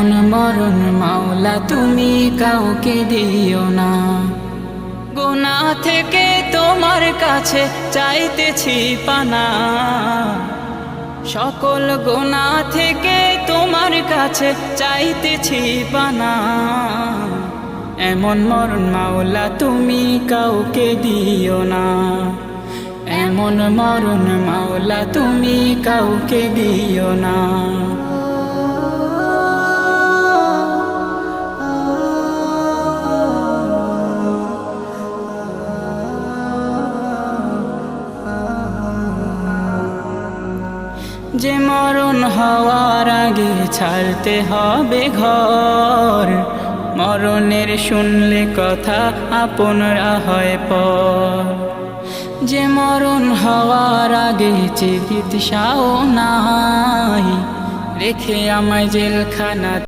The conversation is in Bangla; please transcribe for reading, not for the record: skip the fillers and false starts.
মরণ মাওলা তুমি কাউকে দিও না। গুনাহ থেকে তোমার কাছে চাইতেছি পানা, সকল গুনাহ থেকে তোমার কাছে চাইতেছি পানা। এমন মরণ মাওলা তুমি কাউকে দিও না, এমন মরণ মাওলা তুমি কাউকে দিও না। যে মরণ হওয়ার আগে ছাড়তে হবে ঘর, মরণের শুনলে কথা আপনরা হয় পর। যে মরণ হওয়ার আগে চিকিৎসাও নাই, রেখে আমায় জেলখানা